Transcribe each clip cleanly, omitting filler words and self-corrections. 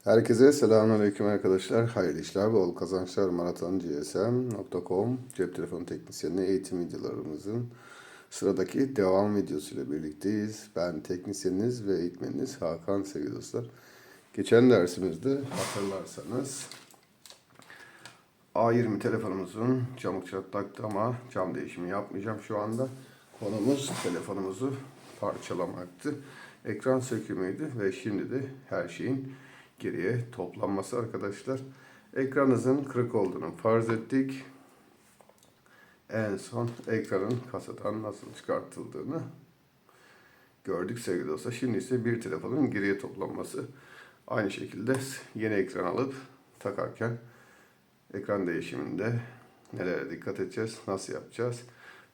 Herkese selamünaleyküm arkadaşlar. Hayırlı işler, bol kazançlar. Maratoncsm.com cep telefonu teknisyeni eğitim videolarımızın sıradaki devam videosuyla birlikteyiz. Ben teknisyeniniz ve eğitmeniniz Hakan sevgili dostlar. Geçen dersimizde hatırlarsanız A20 telefonumuzun camı çatlaktı ama cam değişimi yapmayacağım şu anda. Konumuz telefonumuzu parçalamaktı. Ekran sökümüydü ve şimdi de her şeyin geriye toplanması arkadaşlar. Ekranınızın kırık olduğunu farz ettik. En son ekranın kasadan nasıl çıkartıldığını gördük sevgili dostlar. Şimdi ise bir telefonun geriye toplanması. Aynı şekilde yeni ekran alıp takarken ekran değişiminde nelere dikkat edeceğiz, nasıl yapacağız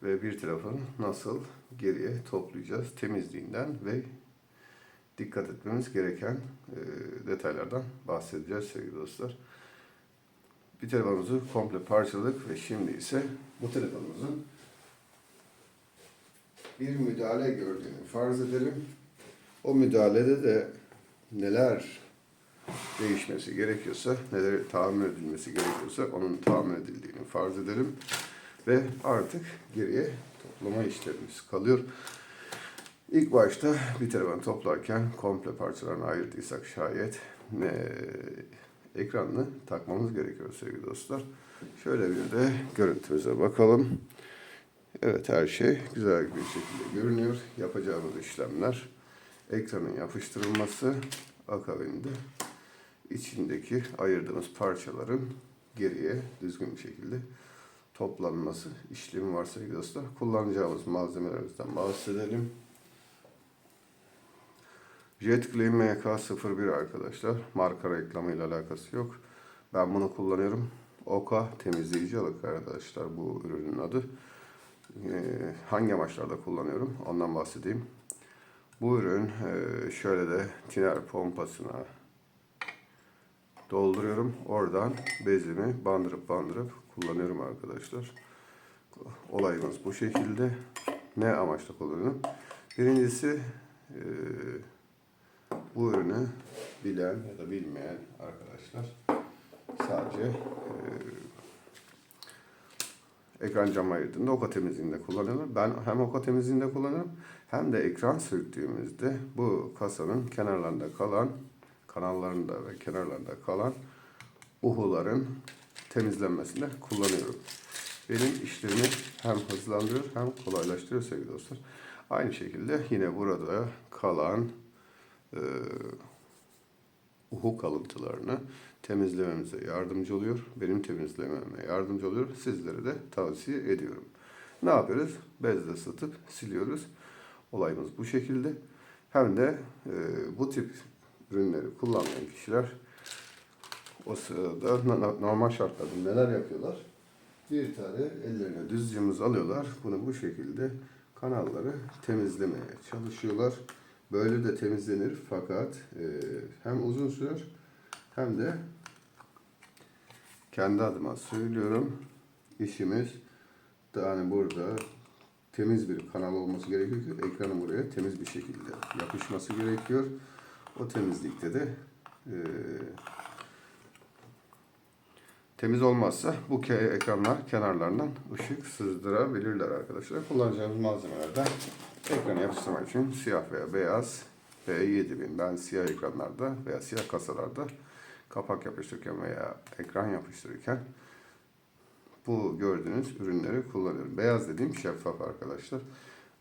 ve bir telefonu nasıl geriye toplayacağız temizliğinden ve dikkat etmemiz gereken detaylardan bahsedeceğiz sevgili dostlar. Bir telefonumuzu komple parçaladık ve şimdi ise bu telefonumuzun bir müdahale gördüğünü farz edelim. O müdahalede de neler değişmesi gerekiyorsa, neler tamir edilmesi gerekiyorsa onun tamir edildiğini farz edelim. Ve artık geriye toplama işlemimiz kalıyor. İlk başta bir telefon toplarken komple parçalarını ayırdıysak şayet ekranını takmamız gerekiyor sevgili dostlar. Şöyle bir de görüntümüze bakalım. Evet, her şey güzel bir şekilde görünüyor. Yapacağımız işlemler ekranın yapıştırılması, akabinde içindeki ayırdığımız parçaların geriye düzgün bir şekilde toplanması işlemi var sevgili dostlar. Kullanacağımız malzemelerimizden bahsedelim. JetClean MK01 arkadaşlar. Marka reklamıyla alakası yok. Ben bunu kullanıyorum. Oka temizleyici alık arkadaşlar bu ürünün adı. Hangi amaçlarda kullanıyorum ondan bahsedeyim. Bu ürün şöyle de tiner pompasına dolduruyorum. Oradan bezimi bandırıp kullanıyorum arkadaşlar. Olayımız bu şekilde. Ne amaçla kullanıyorum? Birincisi bu ürünü bilen ya da bilmeyen arkadaşlar sadece ekran cam ayırdığında oka temizliğinde kullanıyorlar. Ben hem oka temizliğinde kullanıyorum hem de ekran söktüğümüzde bu kasanın kenarlarında kalan, kanallarında ve kenarlarında kalan uhuların temizlenmesinde kullanıyorum. Benim işlerimi hem hızlandırıyor hem kolaylaştırıyor sevgili dostlar. Aynı şekilde yine burada kalan uhu kalıntılarını temizlememize yardımcı oluyor. Benim temizlememe yardımcı oluyor. Sizlere de tavsiye ediyorum. Ne yapıyoruz? Bezle ısıtıp siliyoruz. Olayımız bu şekilde. Hem de bu tip ürünleri kullanmayan kişiler o sırada normal şartlarda neler yapıyorlar? Bir tane ellerine düz cımbız alıyorlar. Bunu bu şekilde kanalları temizlemeye çalışıyorlar. Böyle de temizlenir fakat hem uzun sürer hem de kendi adıma söylüyorum. İşimiz yani burada temiz bir kanal olması gerekiyor ki ekranın buraya temiz bir şekilde yapışması gerekiyor. O temizlikte de temiz olmazsa bu ekranlar kenarlarından ışık sızdırabilirler arkadaşlar. Kullanacağımız malzemelerden ekranı yapıştırmak için siyah veya beyaz B7000. Ben siyah ekranlarda veya siyah kasalarda kapak yapıştırırken veya ekran yapıştırırken bu gördüğünüz ürünleri kullanıyorum. Beyaz dediğim şeffaf arkadaşlar.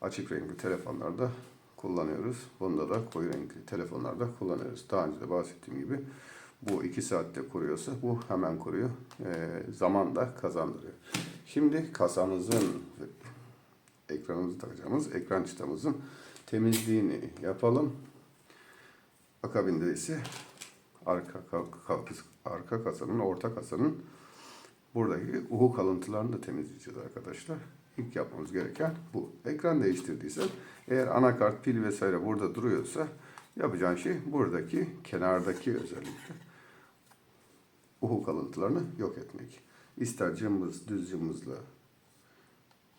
Açık renkli telefonlarda kullanıyoruz. Bunda da koyu renkli telefonlarda kullanıyoruz. Daha önce de bahsettiğim gibi bu 2 saatte kuruyorsa bu hemen kuruyor. Zaman da kazandırıyor. Şimdi kasamızın ekranımızı takacağımız ekran çıtamızın temizliğini yapalım. Akabinde ise arka kasanın, orta kasanın buradaki uhu kalıntılarını da temizleyeceğiz arkadaşlar. İlk yapmamız gereken bu. Ekran değiştirdiysen eğer anakart, pil vesaire burada duruyorsa yapacağın şey buradaki kenardaki özellikle uhu kalıntılarını yok etmek. İster cımbız, düz cımbızla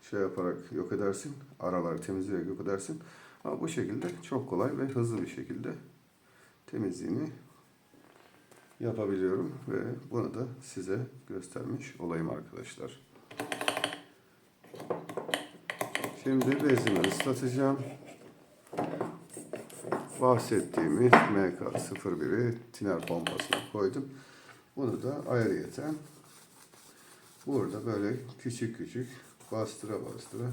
şey yaparak yok edersin. Araları temizleyerek yok edersin. Ama bu şekilde çok kolay ve hızlı bir şekilde temizliğini yapabiliyorum ve bunu da size göstermiş olayım arkadaşlar. Şimdi bezimi ıslatacağım. Bahsettiğimiz MK01'i tiner pompasına koydum. Bunu da ayrıyeten burada böyle küçük küçük bastıra bastıra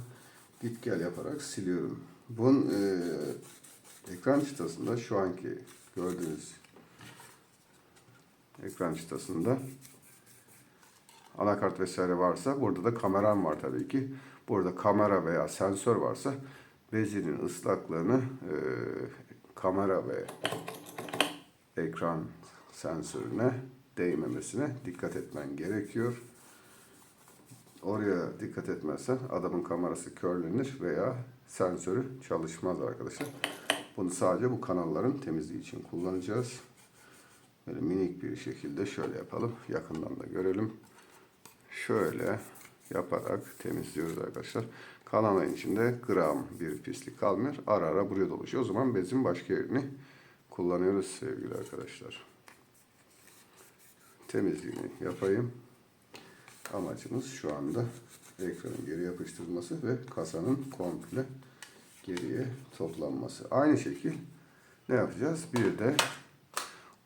git gel yaparak siliyorum. Bunun ekran çıtasında şu anki gördüğünüz ekran çıtasında anakart vesaire varsa, burada da kameram var tabii ki. Burada kamera veya sensör varsa bezinin ıslaklığını kamera ve ekran sensörüne değmemesine dikkat etmen gerekiyor. Oraya dikkat etmezsen adamın kamerası körlenir veya sensörü çalışmaz arkadaşlar. Bunu sadece bu kanalların temizliği için kullanacağız. Böyle minik bir şekilde şöyle yapalım. Yakından da görelim. Şöyle yaparak temizliyoruz arkadaşlar. Kanalın içinde gram bir pislik kalmıyor. Ara ara buraya dolaşıyor. O zaman bezin başka yerini kullanıyoruz sevgili arkadaşlar. Temizliğini yapayım. Amacımız şu anda ekranın geri yapıştırılması ve kasanın komple geriye toplanması. Aynı şekil ne yapacağız? Bir de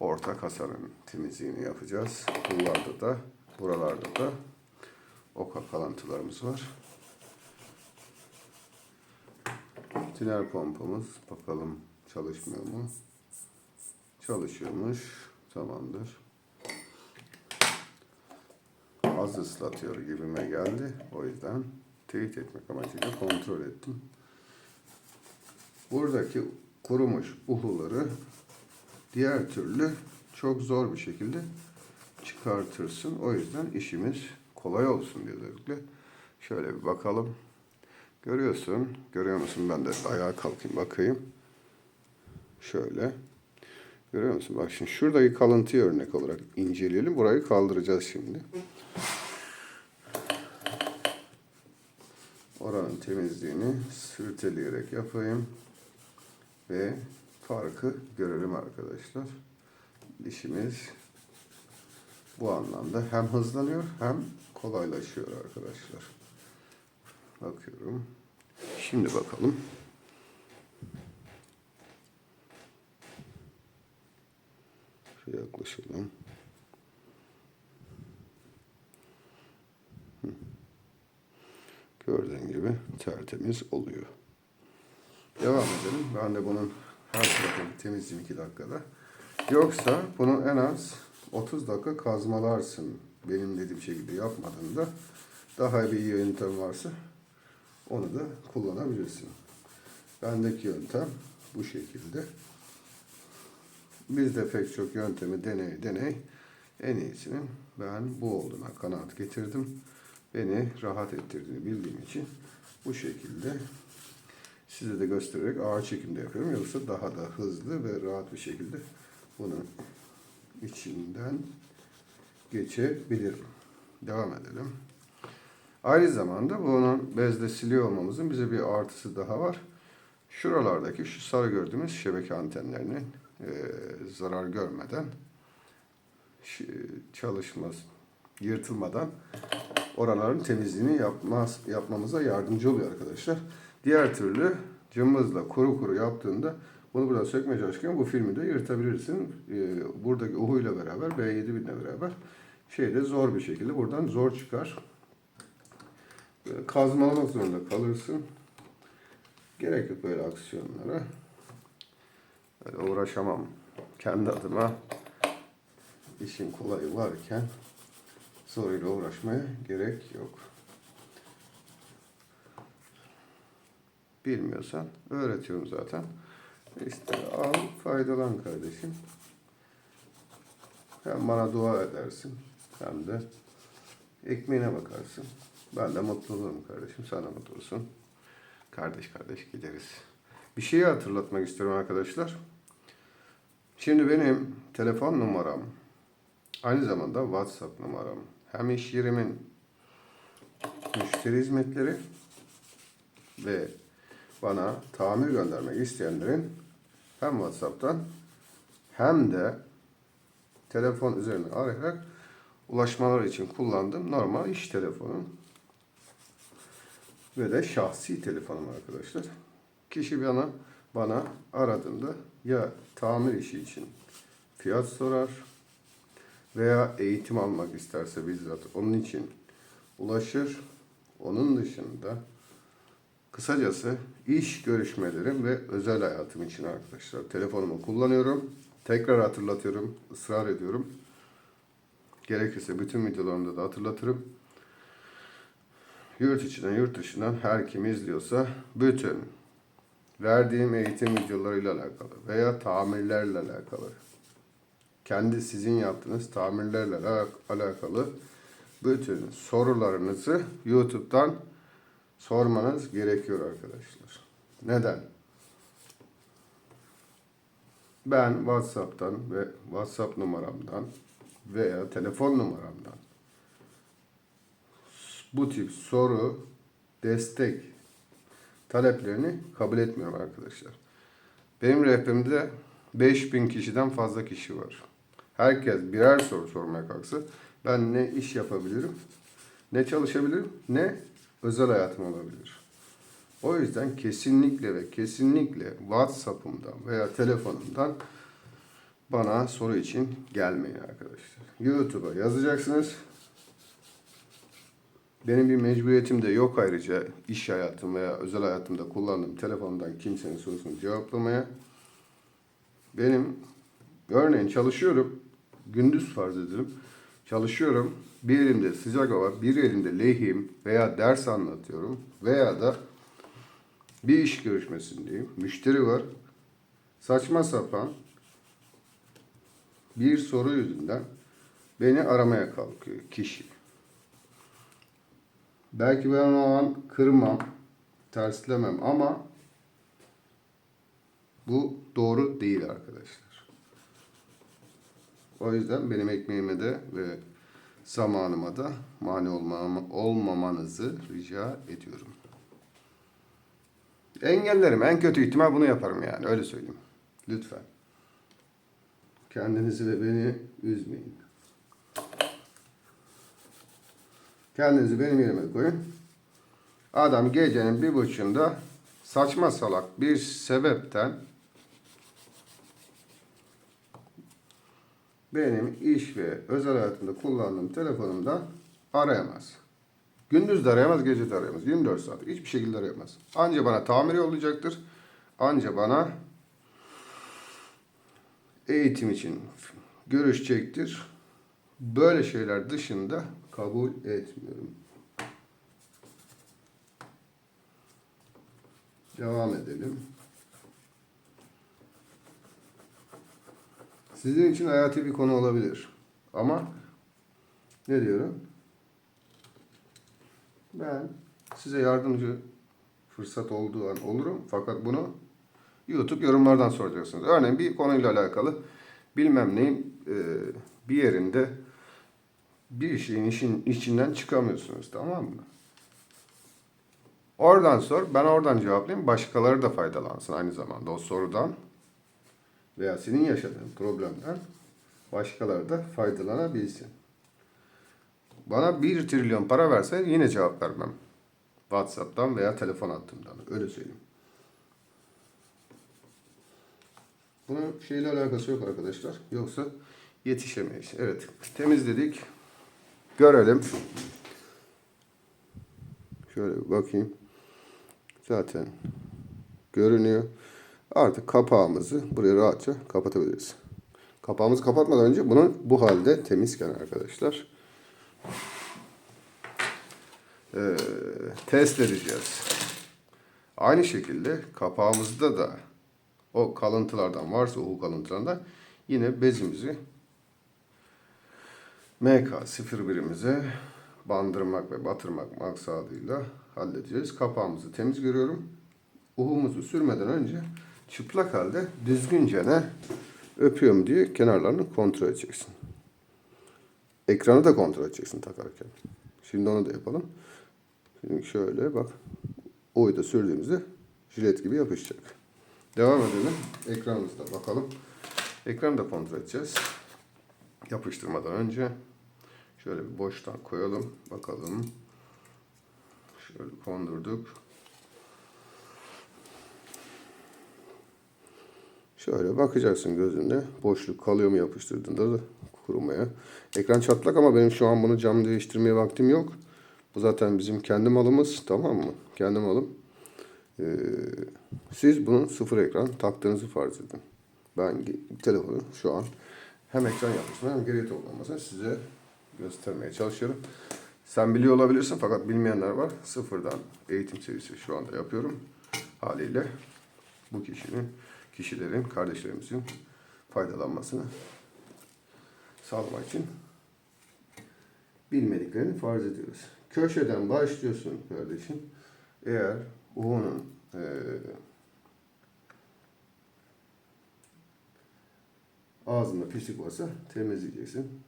orta kasanın temizliğini yapacağız. Buralarda da, buralarda da oka kalıntılarımız var. Tiner pompamız bakalım çalışmıyor mu? Çalışıyormuş. Tamamdır. Az ıslatıyor gibime geldi. O yüzden teyit etmek amacıyla kontrol ettim. Buradaki kurumuş uhuları diğer türlü çok zor bir şekilde çıkartırsın. O yüzden işimiz kolay olsun diye özellikle. Şöyle bir bakalım. Görüyorsun. Görüyor musun? Ben de ayağa kalkayım bakayım. Şöyle. Görüyor musun? Bak şimdi şuradaki kalıntıyı örnek olarak inceleyelim. Burayı kaldıracağız şimdi. Oranın temizliğini sürteleyerek yapayım. Ve farkı görelim arkadaşlar. İşimiz bu anlamda hem hızlanıyor hem kolaylaşıyor arkadaşlar. Bakıyorum. Şimdi bakalım. Şuraya yaklaşalım. Gördüğün gibi tertemiz oluyor. Devam edelim. Ben de bunun her tarafını temizleyeyim 2 dakikada. Yoksa bunu en az 30 dakika kazmalarsın. Benim dediğim şekilde yapmadığında daha bir yöntem varsa onu da kullanabilirsin. Bendeki yöntem bu şekilde. Bizde pek çok yöntemi deney en iyisinin ben bu olduğuna kanaat getirdim. Beni rahat ettirdiğini bildiğim için bu şekilde size de göstererek ağır çekimde yapıyorum. Yoksa daha da hızlı ve rahat bir şekilde bunun içinden geçebilirim. Devam edelim. Aynı zamanda bunun bezle siliyor olmamızın bize bir artısı daha var. Şuralardaki şu sarı gördüğümüz şebeke antenlerinin zarar görmeden çalışmaz, yırtılmadan oraların temizliğini yapmamıza yardımcı oluyor arkadaşlar. Diğer türlü cımbızla kuru yaptığında bunu buradan sökmeye çalışırken bu filmi de yırtabilirsin. Buradaki uhuyla beraber B7000 ile beraber şeyde zor bir şekilde buradan zor çıkar. Kazmalamak zorunda kalırsın. Gerek yok böyle aksiyonlara. Böyle uğraşamam. Kendi adıma işin kolayı varken zoruyla uğraşmaya gerek yok. Bilmiyorsan öğretiyorum zaten. İşte al, faydalan kardeşim. Hem bana dua edersin hem de ekmeğine bakarsın. Ben de mutlu olurum kardeşim. Sen de mutlusun. Kardeş gideriz. Bir şeyi hatırlatmak istiyorum arkadaşlar. Şimdi benim telefon numaram aynı zamanda WhatsApp numaram. Hem iş yerimin müşteri hizmetleri ve bana tamir göndermek isteyenlerin hem WhatsApp'tan hem de telefon üzerine arayarak ulaşmalar için kullandığım normal iş telefonum. Ve de şahsi telefonum arkadaşlar. Kişi bana aradığında ya tamir işi için fiyat sorar veya eğitim almak isterse bizzat onun için ulaşır. Onun dışında kısacası iş görüşmelerim ve özel hayatım için arkadaşlar telefonumu kullanıyorum. Tekrar hatırlatıyorum, ısrar ediyorum. Gerekirse bütün videolarımda da hatırlatırım. Yurt içinden, yurt dışından her kim izliyorsa bütün verdiğim eğitim videolarıyla alakalı veya tamirlerle alakalı, kendi sizin yaptığınız tamirlerle alakalı bütün sorularınızı YouTube'dan sormanız gerekiyor arkadaşlar. Neden? Ben WhatsApp'tan ve WhatsApp numaramdan veya telefon numaramdan bu tip soru, destek taleplerini kabul etmiyorum arkadaşlar. Benim rehberimde 5000 kişiden fazla kişi var. Herkes birer soru sormaya kalksa ben ne iş yapabilirim, ne çalışabilirim, ne özel hayatım olabilir. O yüzden kesinlikle ve kesinlikle WhatsApp'ımdan veya telefonumdan bana soru için gelmeyin arkadaşlar. YouTube'a yazacaksınız. Benim bir mecburiyetim de yok ayrıca iş hayatım veya özel hayatımda kullandığım telefondan kimsenin sorusunu cevaplamaya. Benim örneğin çalışıyorum, gündüz farz edelim, çalışıyorum, bir elimde sıcak hava, bir elimde lehim veya ders anlatıyorum veya da bir iş görüşmesindeyim, müşteri var, saçma sapan bir soru yüzünden beni aramaya kalkıyor kişi. Belki ben o an kırmam, terslemem ama bu doğru değil arkadaşlar. O yüzden benim ekmeğime de ve zamanıma da mani olmamanızı rica ediyorum. Engellerim. En kötü ihtimal bunu yaparım yani. Öyle söyleyeyim. Lütfen. Kendinizi ve beni üzmeyin. Kendinizi benim yerime koyun. Adam gecenin 1:30'unda saçma salak bir sebepten benim iş ve özel hayatımda kullandığım telefonumdan arayamaz. Gündüz de arayamaz, gece de arayamaz. 24 saat hiçbir şekilde arayamaz. Anca bana tamir yollayacaktır. Anca bana eğitim için görüşecektir. Böyle şeyler dışında kabul etmiyorum. Devam edelim. Sizin için hayati bir konu olabilir. Ama ne diyorum? Ben size yardımcı fırsat olduğu an olurum. Fakat bunu YouTube yorumlardan soracaksınız. Örneğin bir konuyla alakalı bilmem neyin bir yerinde bir işin içinden çıkamıyorsunuz, tamam mı? Oradan sor, ben oradan cevaplayayım. Başkaları da faydalansın aynı zamanda o sorudan veya senin yaşadığın problemden başkaları da faydalanabilsin. Bana 1 trilyon para verse yine cevap vermem. WhatsApp'tan veya telefon hattımdan. Öyle söyleyeyim. Bunun şeyle alakası yok arkadaşlar. Yoksa yetişemeyiz. Evet. Temizledik. Görelim. Şöyle bir bakayım. Zaten görünüyor. Artık kapağımızı buraya rahatça kapatabiliriz. Kapağımızı kapatmadan önce bunu bu halde temizken arkadaşlar test edeceğiz. Aynı şekilde kapağımızda da o kalıntılardan varsa o kalıntılardan yine bezimizi MK01'imize bandırmak ve batırmak maksadıyla halledeceğiz. Kapağımızı temiz görüyorum. Uhumuzu sürmeden önce çıplak halde düzgünce ne öpüyorum diye kenarlarını kontrol edeceksin. Ekranı da kontrol edeceksin takarken. Şimdi onu da yapalım. Şimdi şöyle bak. O'yu da sürdüğümüzde jilet gibi yapışacak. Devam edelim. Ekranımızda bakalım. Ekranı da kontrol edeceğiz. yapıştırmadan önce şöyle bir boştan koyalım. Bakalım. Şöyle kondurduk. Şöyle bakacaksın gözünde. Boşluk kalıyor mu yapıştırdığında da kurumaya. Ekran çatlak ama benim şu an bunu cam değiştirmeye vaktim yok. Bu zaten bizim kendi malımız. Tamam mı? Kendi malım. Siz bunun sıfır ekran taktığınızı farz edin. Ben telefonu şu an hem ekran yapmasını hem geri toplamasını size göstermeye çalışıyorum. Sen biliyor olabilirsin fakat bilmeyenler var. Sıfırdan eğitim serisi şu anda yapıyorum. Haliyle bu kişilerin, kardeşlerimizin faydalanmasını sağlamak için bilmediklerini farz ediyoruz. Köşeden başlıyorsun kardeşim. Eğer U'nun ağzında pislik varsa temizleyeceksin.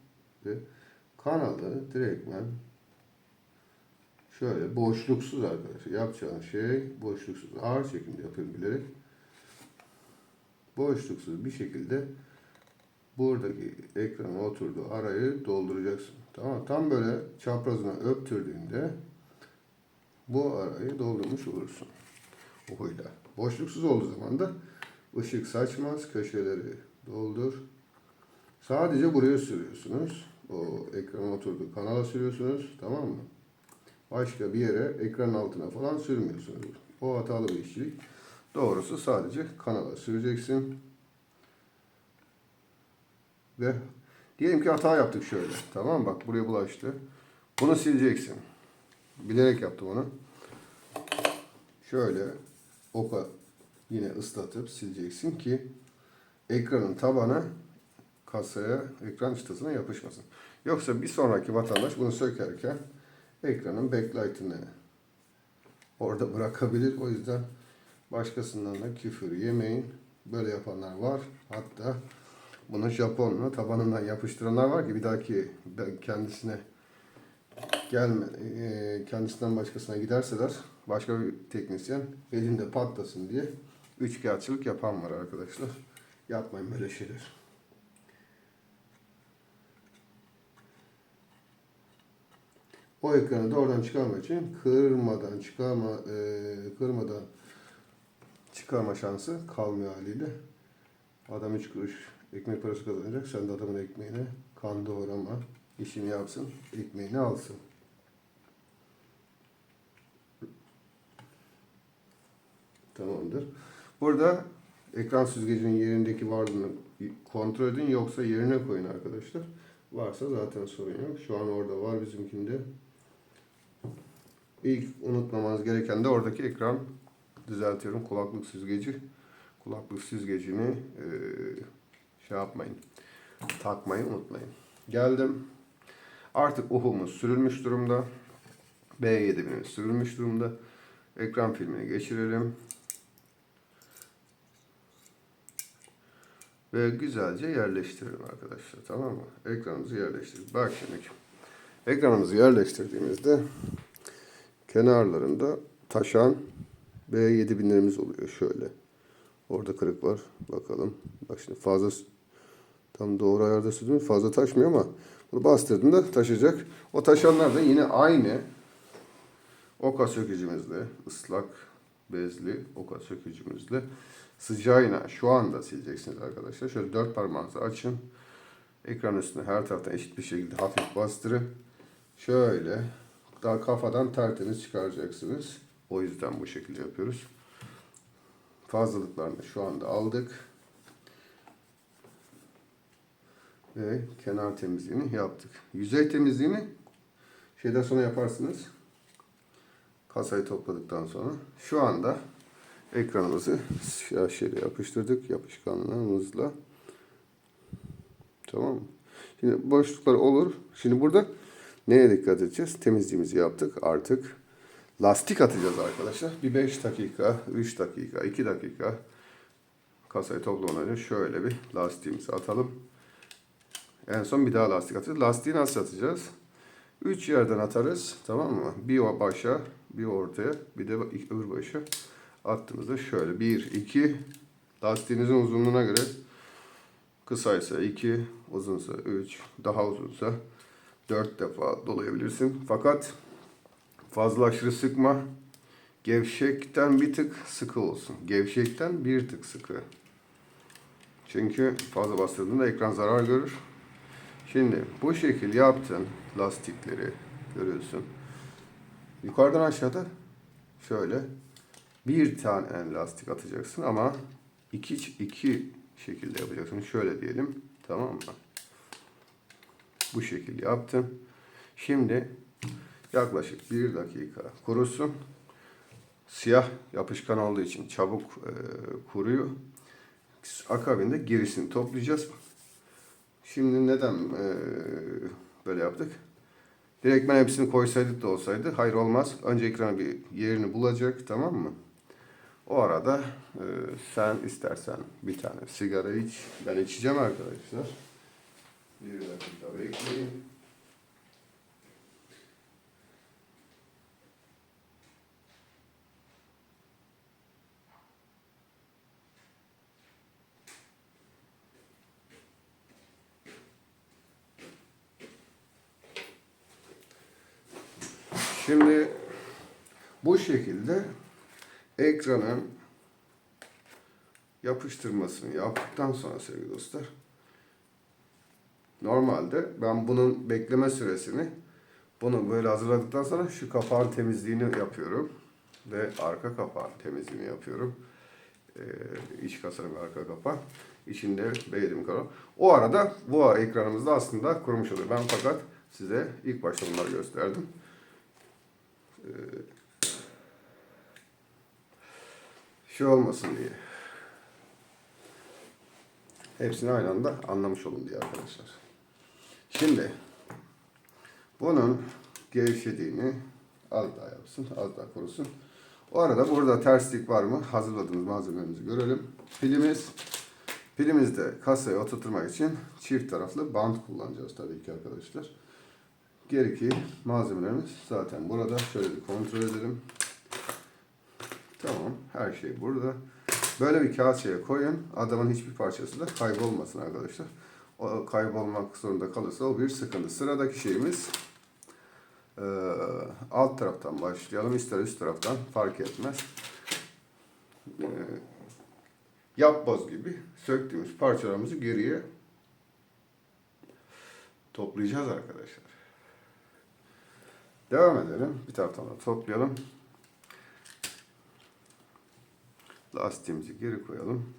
Ve kanalı direktmen şöyle boşluksuz arkadaşlar. Yapacağın şey boşluksuz. Ağır çekimde yapıyorum bilerek. Boşluksuz bir şekilde buradaki ekrana oturduğu arayı dolduracaksın. Tamam. Tam böyle çaprazına öptürdüğünde bu arayı doldurmuş olursun. Uhuyla. Boşluksuz olduğu zaman da ışık saçmaz. Köşeleri doldur. Sadece buraya sürüyorsunuz. O ekranın oturduğu kanala sürüyorsunuz. Tamam mı? Başka bir yere ekranın altına falan sürmüyorsunuz. O hatalı bir işçilik. Doğrusu sadece kanala süreceksin. Ve diyelim ki hata yaptık şöyle. Tamam mı? Bak buraya bulaştı. Bunu sileceksin. Bilerek yaptım onu. Şöyle oka yine ıslatıp sileceksin ki ekranın tabanı kasaya, ekran çıtasına yapışmasın. Yoksa bir sonraki vatandaş bunu sökerken ekranın backlight'ını orada bırakabilir. O yüzden başkasından da küfür yemeyin. Böyle yapanlar var. Hatta bunu Japonla tabanından yapıştıranlar var ki bir dahaki kendisine kendisinden başkasına giderseler başka bir teknisyen elinde patlasın diye üçkağıtçılık yapan var arkadaşlar. Yapmayın böyle şeyler. O ekranı da oradan çıkarmak için kırmadan çıkarma şansı kalmıyor haliyle. Adam 3 kuruş ekmek parası kazanacak. Sen de adamın ekmeğine kan doğrama. İşini yapsın, ekmeğini alsın. Tamamdır. Burada ekran süzgecinin yerindeki varlığını kontrol edin. Yoksa yerine koyun arkadaşlar. Varsa zaten sorun yok. Şu an orada var bizimkinde. İlk unutmamanız gereken de oradaki ekran, düzeltiyorum, kulaklık süzgeci. Kulaklık süzgecini şey yapmayın. Takmayı unutmayın. Geldim. Artık UHU'muz sürülmüş durumda. B7000'imiz sürülmüş durumda. Ekran filmini geçirelim. Ve güzelce yerleştirelim arkadaşlar. Tamam mı? Ekranımızı yerleştirdik. Bak şimdi. Ekranımızı yerleştirdiğimizde kenarlarında taşan B7000'lerimiz oluyor. Şöyle. Orada kırık var. Bakalım. Bak şimdi fazla tam doğru ayarda sürdüm. Fazla taşmıyor ama bunu bastırdığında taşıyacak. O taşanlar da yine aynı oka sökücümüzle, ıslak bezli oka sökücümüzle sıcağıyla şu anda sileceksiniz arkadaşlar. Şöyle 4 parmağınızı açın. Ekran üstüne her taraftan eşit bir şekilde hafif bastırın. Şöyle daha kafadan tertemiz çıkaracaksınız. O yüzden bu şekilde yapıyoruz. Fazlalıklarını şu anda aldık. Ve kenar temizliğini yaptık. Yüzey temizliğini şeyden sonra yaparsınız. Kasayı topladıktan sonra. Şu anda ekranımızı şöyle yapıştırdık yapışkanlığımızla. Tamam mı? Şimdi boşluklar olur. Şimdi burada neye dikkat edeceğiz? Temizliğimizi yaptık. Artık lastik atacağız arkadaşlar. Bir 5 dakika, 3 dakika, 2 dakika kasayı toplamadan önce şöyle bir lastiğimizi atalım. En son bir daha lastik atacağız. Lastiği nasıl atacağız? 3 yerden atarız. Tamam mı? Bir başa, bir ortaya, bir de öbür başa attığımızda şöyle 1, 2 lastiğinizin uzunluğuna göre Kısaysa 2, uzunsa 3, daha uzunsa 4 defa dolayabilirsin. Fakat fazla aşırı sıkma. Gevşekten bir tık sıkı olsun. Gevşekten bir tık sıkı. Çünkü fazla bastırdığında ekran zarar görür. Şimdi bu şekil yaptın lastikleri görüyorsun. Yukarıdan aşağıda şöyle bir tane lastik atacaksın ama iki şekilde yapacaksın. Şöyle diyelim. Tamam mı? Bu şekil yaptım. Şimdi yaklaşık 1 dakika kurusun. Siyah yapışkan olduğu için çabuk kuruyor. Akabinde gerisini toplayacağız. Şimdi neden böyle yaptık? Direkt ben hepsini koysaydık da olsaydı. Hayır, olmaz. Önce ekrana bir yerini bulacak, tamam mı? O arada sen istersen bir tane sigara iç. Ben içeceğim arkadaşlar. 1 dakika bekleyin. Şimdi bu şekilde ekranın yapıştırmasını yaptıktan sonra sevgili dostlar, normalde ben bunun bekleme süresini bunu böyle hazırladıktan sonra şu kapağın temizliğini yapıyorum ve arka kapağın temizliğini yapıyorum. İç kasanın arka kapağı. İçinde beğenim kalan. O arada bu ekranımız da aslında kurumuş oluyor. Ben fakat size ilk başta bunları gösterdim. Şey olmasın diye. Hepsini aynı anda anlamış olun diye arkadaşlar. Şimdi bunun gevşediğini az daha yapsın, az daha kurusun. O arada burada terslik var mı? Hazırladığımız malzememizi görelim. Pilimizde kasaya oturtmak için çift taraflı bant kullanacağız tabii ki arkadaşlar. Geriki malzemelerimiz zaten burada. Şöyle bir kontrol edelim. Tamam, her şey burada. Böyle bir kağıtçaya koyun. Adamın hiçbir parçası da kaybolmasın arkadaşlar. O kaybolmak zorunda kalırsa o bir sıkıntı. Sıradaki şeyimiz alt taraftan başlayalım. İster üst taraftan, fark etmez. Yapboz gibi söktüğümüz parçalarımızı geriye toplayacağız arkadaşlar. Devam edelim. Bir taraftan da toplayalım. Lastiğimizi geri koyalım.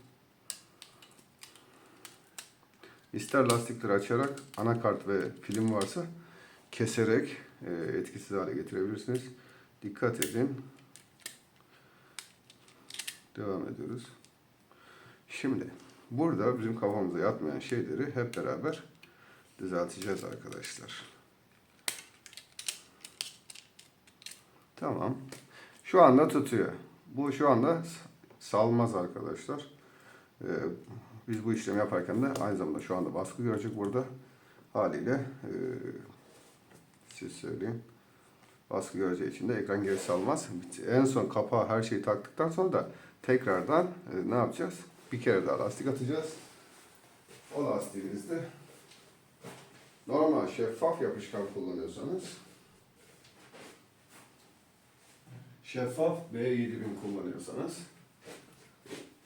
İster lastikleri açarak, anakart ve film varsa keserek etkisiz hale getirebilirsiniz. Dikkat edin. Devam ediyoruz. Şimdi burada bizim kafamıza yatmayan şeyleri hep beraber düzelteceğiz arkadaşlar. Tamam. Şu anda tutuyor. Bu şu anda salmaz arkadaşlar. Biz bu işlemi yaparken de aynı zamanda şu anda baskı görecek burada. Haliyle siz söyleyin. Baskı göreceği için de ekran geri salmaz. En son kapağı her şeyi taktıktan sonra da tekrardan ne yapacağız? Bir kere daha lastik atacağız. O lastiğinizde normal şeffaf yapışkan kullanıyorsanız, şeffaf B7000 kullanıyorsanız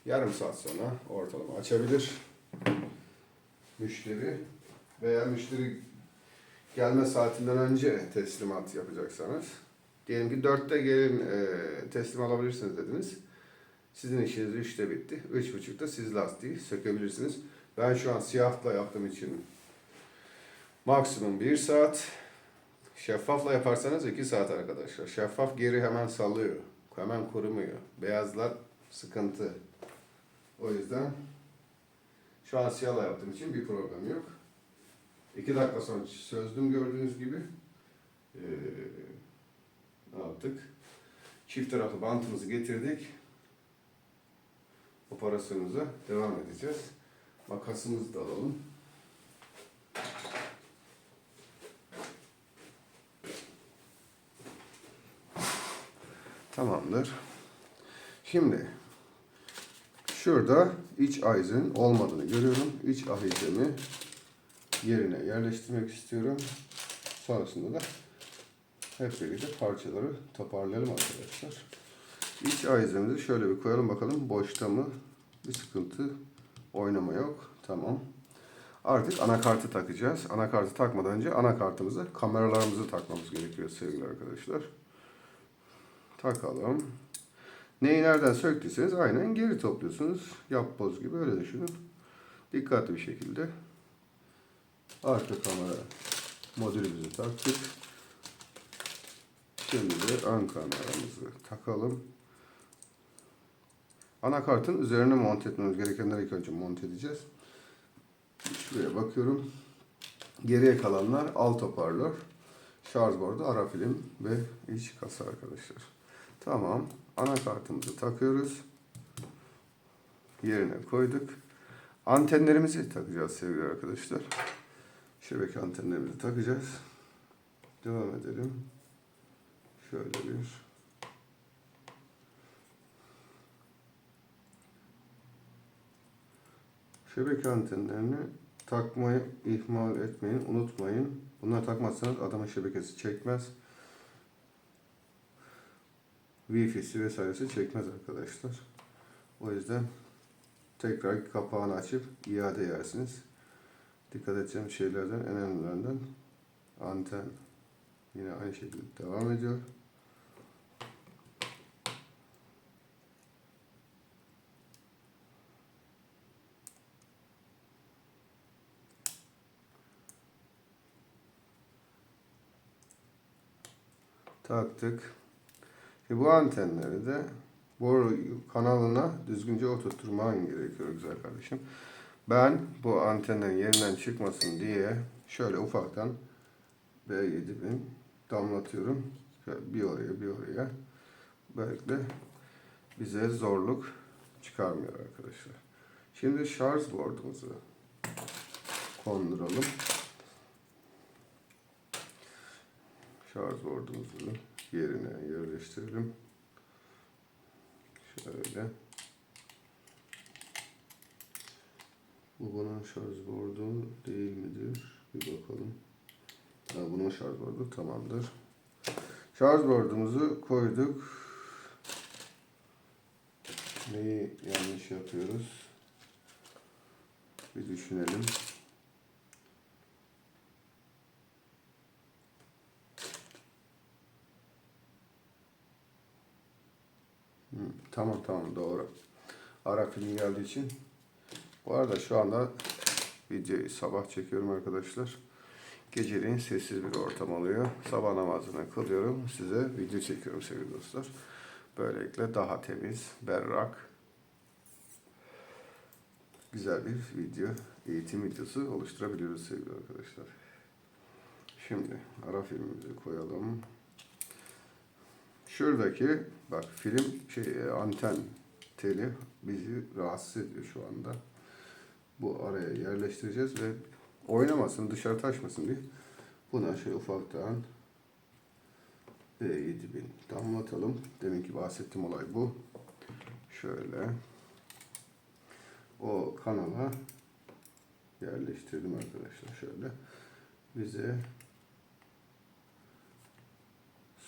yarım saat sonra ortalama açabilir müşteri, veya müşteri gelme saatinden önce teslimat yapacaksanız, diyelim ki 4'te gelin teslim alabilirsiniz dediniz. Sizin işiniz 3'te bitti. 3.30'da siz lastiği sökebilirsiniz. Ben şu an siyahla yaptığım için maksimum 1 saat. Şeffafla yaparsanız 2 saat arkadaşlar. Şeffaf geri hemen salıyor. Hemen kurumuyor. Beyazlar sıkıntı. O yüzden şu an siyahla yaptığım için bir problem yok. 2 dakika sonra çözdüm gördüğünüz gibi. Ne yaptık? Çift taraflı bantımızı getirdik. Operasyonumuza devam edeceğiz. Makasımızı da alalım. Tamamdır. Şimdi Şurada iç ahizenin olmadığını görüyorum. İç ahizemi yerine yerleştirmek istiyorum. Sonrasında da hep birlikte parçaları toparlayalım arkadaşlar. İç ahizemizi şöyle bir koyalım bakalım. Boşta mı? Bir sıkıntı, oynama yok. Tamam. Artık anakartı takacağız. Anakartı takmadan önce anakartımızı, kameralarımızı takmamız gerekiyor sevgili arkadaşlar. Takalım. Neyi nereden söktüyseniz aynen geri topluyorsunuz. Yapboz gibi öyle düşünün. Dikkatli bir şekilde arka kamera modülümüzü taktık. Şimdi de ön kameramızı takalım. Anakartın üzerine monte etmemiz gerekenleri ilk önce monte edeceğiz. Şuraya bakıyorum. Geriye kalanlar alt hoparlör, şarj bordu, ara film ve iç kasa arkadaşlar. Tamam. Anakartımızı takıyoruz. Yerine koyduk. Antenlerimizi takacağız sevgili arkadaşlar. Şebeke antenlerimizi takacağız. Devam edelim. Şöyle bir. Şebeke antenlerini takmayı ihmal etmeyin, unutmayın. Bunları takmazsanız adamın şebekesi çekmez. Wi-Fi'si vesairesi çekmez arkadaşlar. O yüzden tekrar kapağını açıp iade yersiniz. Dikkat edeceğim şeylerden, en önemlilerinden anten yine aynı şekilde devam ediyor. Taktık. Şimdi bu antenleri de boru kanalına düzgünce oturtturman gerekiyor güzel kardeşim. Ben bu antenlerin yerinden çıkmasın diye şöyle ufaktan B7000 damlatıyorum. Şöyle bir oraya bir oraya. Böylelikle bize zorluk çıkarmıyor arkadaşlar. Şimdi şarj bordumuzu konduralım. Şarj bordumuzu yerine yerleştirelim. Şöyle. Bu bunun şarj bordu değil midir? Bir bakalım. Ha, bunun şarj bordu tamamdır. Şarj bordumuzu koyduk. Neyi yanlış yapıyoruz? Bir düşünelim. Tamam doğru. Ara film geldiği için. Bu arada şu anda videoyu sabah çekiyorum arkadaşlar. Geceliğin sessiz bir ortam oluyor. Sabah namazını kılıyorum. Size video çekiyorum sevgili dostlar. Böylelikle daha temiz, berrak, güzel bir video, eğitim videosu oluşturabiliyoruz sevgili arkadaşlar. Şimdi ara filmimizi koyalım. Şuradaki bak film anten teli bizi rahatsız ediyor şu anda. Bu araya yerleştireceğiz ve oynamasın, dışarı taşmasın diye buna şöyle ufaktan B7000 damlatalım. Deminki bahsettiğim olay bu. Şöyle o kanala yerleştirdim arkadaşlar. Şöyle bize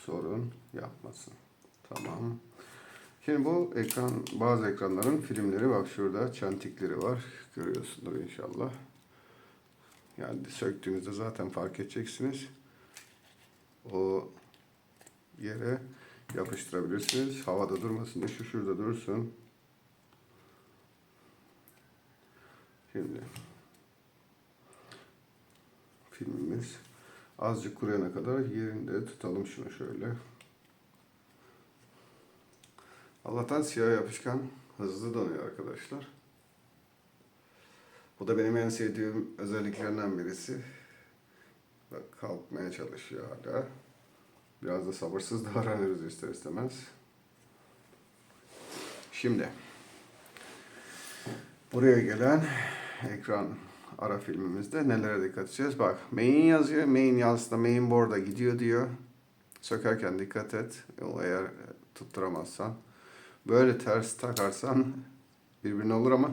sorun yapmasın. Tamam. Şimdi bu ekran, bazı ekranların filmleri bak şurada çentikleri var. Görüyorsunuz inşallah. Yani söktüğünüzde zaten fark edeceksiniz. O yere yapıştırabilirsiniz. Havada durmasın diye şu şurada dursun. Şimdi filmimiz azıcık kuruyana kadar yerinde tutalım şunu şöyle. Allah'tan siyah yapışkan hızlı donuyor arkadaşlar. Bu da benim en sevdiğim özelliklerinden birisi. Bak kalkmaya çalışıyor hala. Biraz da sabırsız davranıyoruz ister istemez. Şimdi buraya gelen ekran ara filmimizde nelere dikkat edeceğiz? Bak main yazıyor. Main yazısında main board'a gidiyor diyor. Sökerken dikkat et. O eğer tutturamazsan. Böyle ters takarsan birbirine olur ama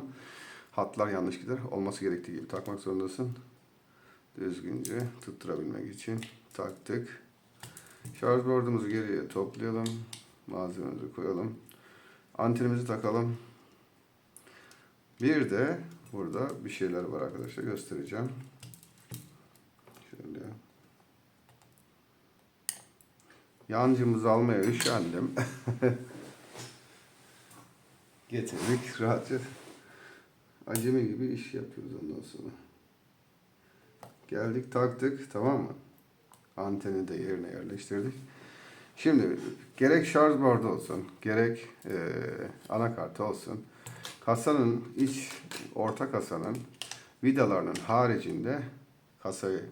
hatlar yanlış gider. Olması gerektiği gibi takmak zorundasın. Düzgünce tutturabilmek için taktık. Şarj bordumuzu geriye toplayalım. Malzememizi koyalım. Antenimizi takalım. Bir de burada bir şeyler var arkadaşlar, göstereceğim. Şöyle. Yancımızı almaya üşendim. Getirdik rahatça. Acemi gibi iş yapıyoruz ondan sonra. Geldik taktık, tamam mı? Anteni de yerine yerleştirdik. Şimdi gerek şarj bordu olsun, gerek anakartı olsun. Kasanın orta kasanın vidalarının haricinde, kasayı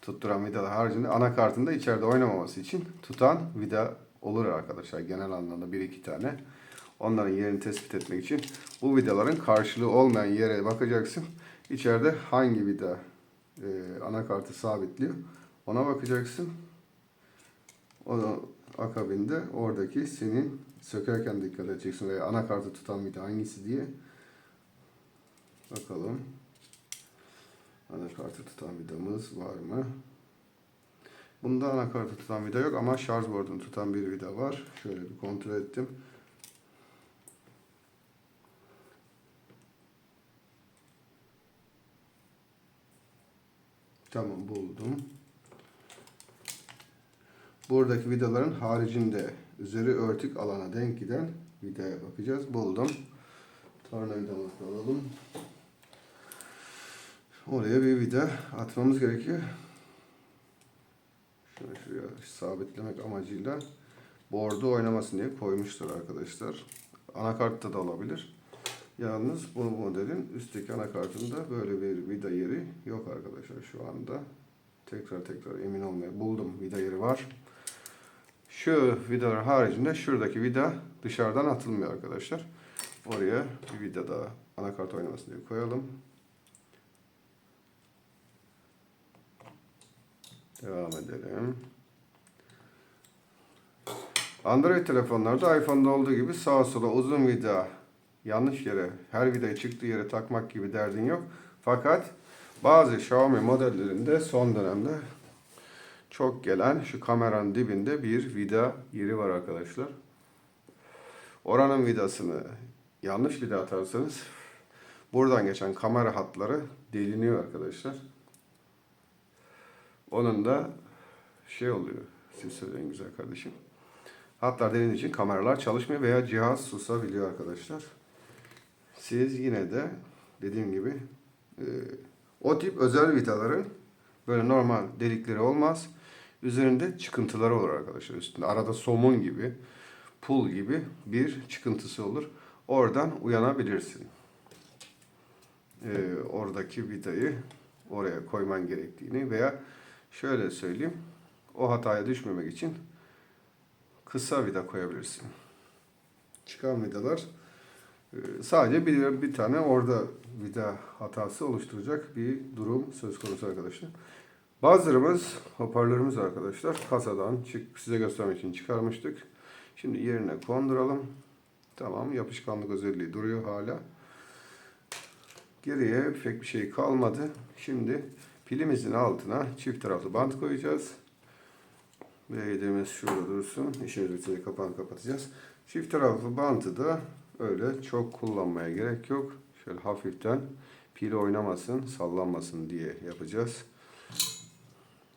tutturan vidalar haricinde anakartın da içeride oynamaması için tutan vida olur arkadaşlar. Genel anlamda bir iki tane. Onların yerini tespit etmek için bu vidaların karşılığı olmayan yere bakacaksın. İçeride hangi vida anakartı sabitliyor, ona bakacaksın. Onun akabinde oradaki senin sökerken dikkat edeceksin veya anakartı tutan vida hangisi diye. Bakalım. Anakartı tutan vidamız var mı? Bunda anakartı tutan vida yok ama şarj bordunu tutan bir vida var. Şöyle bir kontrol ettim. Tamam, buldum. Buradaki vidaların haricinde üzeri örtük alana denk giden vidaya bakacağız. Buldum. Tornavidamızı alalım. Oraya bir vida atmamız gerekiyor. Şunu şuraya sabitlemek amacıyla bordu oynamasın diye koymuşlar arkadaşlar. Anakartta da olabilir. Yalnız bu modelin üstteki anakartında böyle bir vida yeri yok arkadaşlar şu anda. Tekrar emin olmaya buldum, vida yeri var. Şu vidalar haricinde şuradaki vida dışarıdan atılmıyor arkadaşlar. Oraya bir vida daha anakart oynamasın diye koyalım. Devam edelim. Android telefonlarda iPhone'da olduğu gibi sağa sola uzun vida, yanlış yere, her vidayı çıktığı yere takmak gibi derdin yok. Fakat bazı Xiaomi modellerinde son dönemde çok gelen şu kameranın dibinde bir vida yeri var arkadaşlar. Oranın vidasını yanlış vida atarsanız buradan geçen kamera hatları deliniyor arkadaşlar. Onun da şey oluyor. Siz söyleyin güzel kardeşim. Hatlar delindiği için kameralar çalışmıyor veya cihaz susabiliyor arkadaşlar. Siz yine de dediğim gibi o tip özel vidaların böyle normal delikleri olmaz. Üzerinde çıkıntıları olur arkadaşlar üstünde. Arada somun gibi, pul gibi bir çıkıntısı olur. Oradan uyanabilirsin. Oradaki vidayı oraya koyman gerektiğini veya şöyle söyleyeyim. O hataya düşmemek için kısa vida koyabilirsin. Çıkan vidalar sadece bir tane orada vida hatası oluşturacak bir durum söz konusu arkadaşlar. Bazılarımız hoparlörümüz arkadaşlar kasadan size göstermek için çıkarmıştık. Şimdi yerine konduralım. Tamam, yapışkanlık özelliği duruyor hala. Geriye pek bir şey kalmadı. Şimdi pilimizin altına çift taraflı bant koyacağız. Bilgimiz şurada dursun. İşimiz bitince kapağını kapatacağız. Çift taraflı bantı da öyle çok kullanmaya gerek yok. Şöyle hafiften pil oynamasın, sallanmasın diye yapacağız.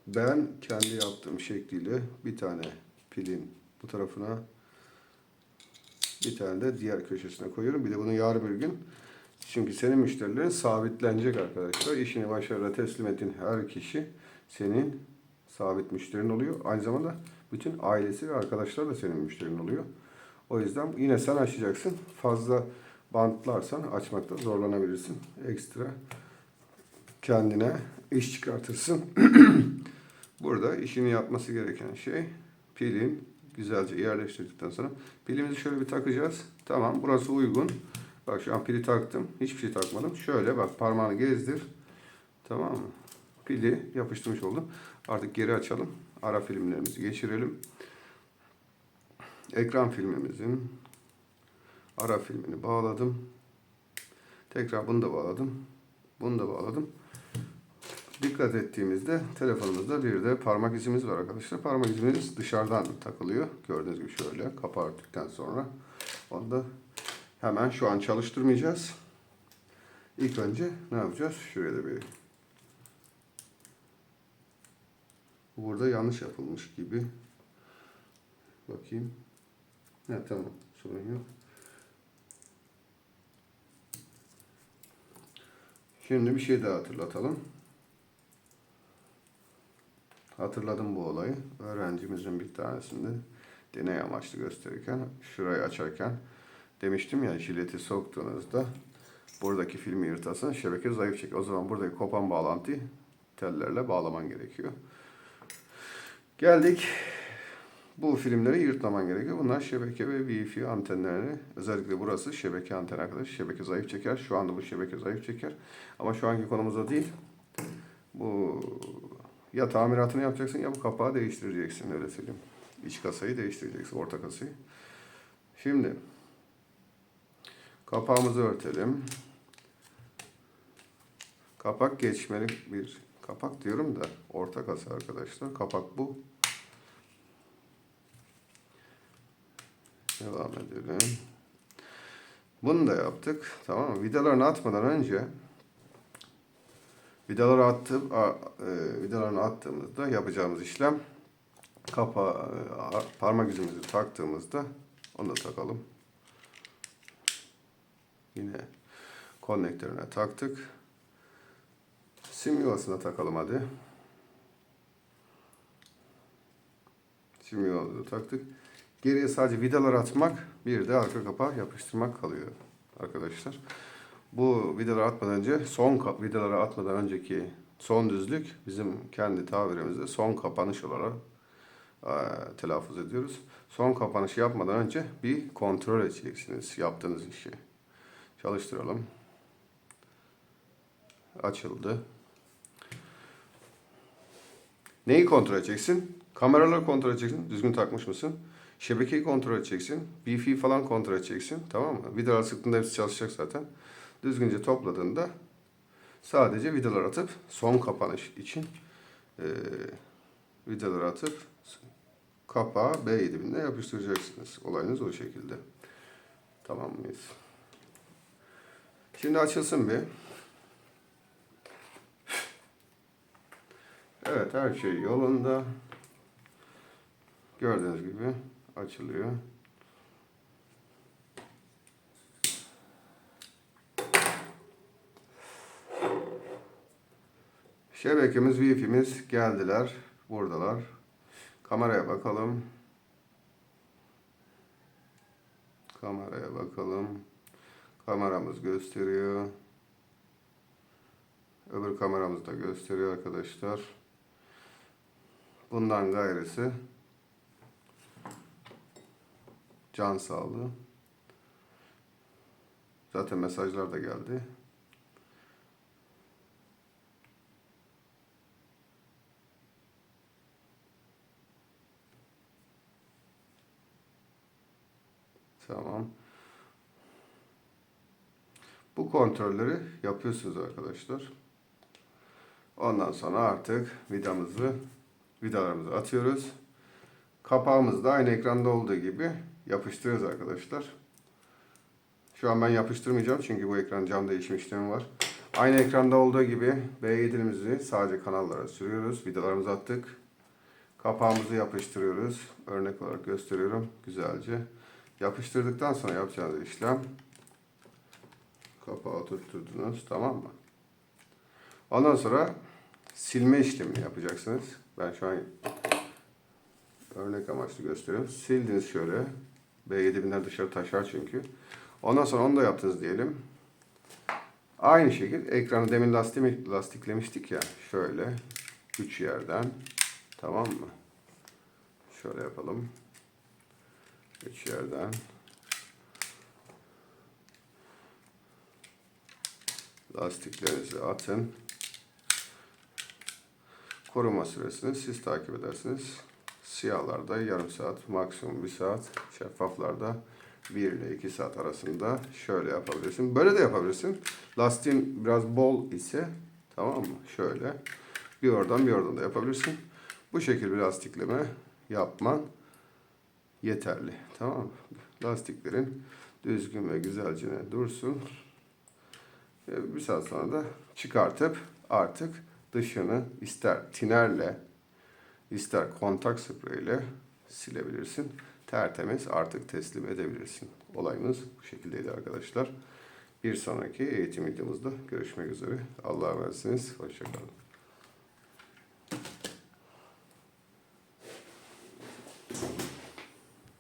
Ben kendi yaptığım şekliyle bir tane pilin bu tarafına, bir tane de diğer köşesine koyuyorum. Bir de bunu yarın bir gün, çünkü senin müşterilerin sabitlenecek arkadaşlar. İşini başarıyla teslim ettiğin her kişi senin sabit müşterin oluyor. Aynı zamanda bütün ailesi ve arkadaşlar da senin müşterin oluyor. O yüzden yine sen açacaksın. Fazla bantlarsan açmakta zorlanabilirsin. Ekstra kendine iş çıkartırsın. Burada işini yapması gereken şey pilin güzelce yerleştirdikten sonra pilimizi şöyle bir takacağız. Tamam, burası uygun. Bak şu an pili taktım. Hiçbir şey takmadım. Şöyle bak, parmağını gezdir. Tamam mı? Pili yapıştırmış oldum. Artık geri açalım. Ara filmlerimizi geçirelim. Ekran filmimizin Ara filmini bağladım. Tekrar bunu da bağladım. Bunu da bağladım. Dikkat ettiğimizde telefonumuzda bir de parmak izimiz var arkadaşlar. Parmak izimiz dışarıdan takılıyor. Gördüğünüz gibi şöyle kapağı örttükten sonra. Onu da hemen şu an çalıştırmayacağız. İlk önce ne yapacağız? Şuraya da bir... Burada yanlış yapılmış gibi. Bakayım. Ha, tamam. Sorun yok. Şimdi bir şey daha hatırlatalım. Hatırladım bu olayı. Öğrencimizin bir tanesinde deney amaçlı gösterirken, şurayı açarken demiştim ya, jileti soktuğunuzda buradaki filmi yırtarsan şebeke zayıf çeker. O zaman buradaki kopan bağlantıyı tellerle bağlaman gerekiyor. Geldik. Bu filmleri yırtmaman gerekiyor. Bunlar şebeke ve Wi-Fi antenlerini. Özellikle burası şebeke anteni arkadaş. Şebeke zayıf çeker. Şu anda bu şebeke zayıf çeker. Ama şu anki konumuzda değil. Bu ya tamiratını yapacaksın ya bu kapağı değiştireceksin, öyle söyleyeyim. İç kasayı değiştireceksin, orta kasayı. Şimdi kapağımızı örtelim. Kapak geçmeli bir kapak diyorum da orta kasa arkadaşlar. Kapak bu. Devam edelim. Bunu da yaptık. Tamam mı? Vidalarını atmadan önce vidalarını attığımızda yapacağımız işlem parmak izimizi taktığımızda onu da takalım. Yine konnektörüne taktık. Sim yuvasına takalım hadi. Sim yuvasına taktık. Geriye sadece vidalar atmak, bir de arka kapağı yapıştırmak kalıyor arkadaşlar. Bu vidaları atmadan önce, vidaları atmadan önceki son düzlük bizim kendi tabirimizde son kapanış olarak telaffuz ediyoruz. Son kapanışı yapmadan önce bir kontrol edeceksiniz yaptığınız işi. Çalıştıralım. Açıldı. Neyi kontrol edeceksin? Kameraları kontrol edeceksin. Düzgün takmış mısın? Şebekeyi kontrol edeceksin. Wi-Fi falan kontrol edeceksin. Tamam mı? Vidalar sıktığında hepsi çalışacak zaten. Düzgünce topladığında sadece vidalar atıp son kapanış için vidaları atıp kapağı B7'inde yapıştıracaksınız. Olayınız o şekilde. Tamam mıyız? Şimdi açılsın bir. Evet, her şey yolunda. Gördüğünüz gibi açılıyor. Şebekemiz, Wi-Fi'miz geldiler. Buradalar. Kameraya bakalım. Kameraya bakalım. Kameramız gösteriyor. Öbür kameramız da gösteriyor arkadaşlar. Bundan gayrısı can sağlığı. Zaten mesajlar da geldi. Tamam. Bu kontrolleri yapıyorsunuz arkadaşlar. Ondan sonra artık vidalarımızı atıyoruz. Kapağımızı da aynı ekranda olduğu gibi yapıştırıyoruz arkadaşlar. Şu an ben yapıştırmayacağım çünkü bu ekran cam değişim işlemi var. Aynı ekranda olduğu gibi B7'imizi sadece kanallara sürüyoruz. Vidalarımızı attık. Kapağımızı yapıştırıyoruz. Örnek olarak gösteriyorum güzelce. Yapıştırdıktan sonra yapacağınız işlem, kapağı tutturdunuz, tamam mı? Ondan sonra silme işlemini yapacaksınız. Ben şu an örnek amaçlı gösteriyorum. Sildiniz şöyle. B7000'ler dışarı taşar çünkü. Ondan sonra onu da yaptınız diyelim. Aynı şekilde ekranı demin lastiklemiştik ya. Şöyle 3 yerden. Tamam mı? Şöyle yapalım. 3 yerden. Lastiklerinizi atın. Koruma süresini siz takip edersiniz. Siyahlarda yarım saat, maksimum 1 saat. Şeffaflarda 1 ile 2 saat arasında şöyle yapabilirsin. Böyle de yapabilirsin. Lastiğin biraz bol ise, tamam mı? Şöyle bir oradan da yapabilirsin. Bu şekilde bir lastikleme yapman yeterli. Tamam mı? Lastiklerin düzgün ve güzelce dursun. Bir saat sonra da çıkartıp artık dışını ister tinerle ister kontak spreyle silebilirsin. Tertemiz artık teslim edebilirsin. Olayımız bu şekildeydi arkadaşlar. Bir sonraki eğitim videomuzda görüşmek üzere. Allah'a emanetsiniz. Hoşça kalın.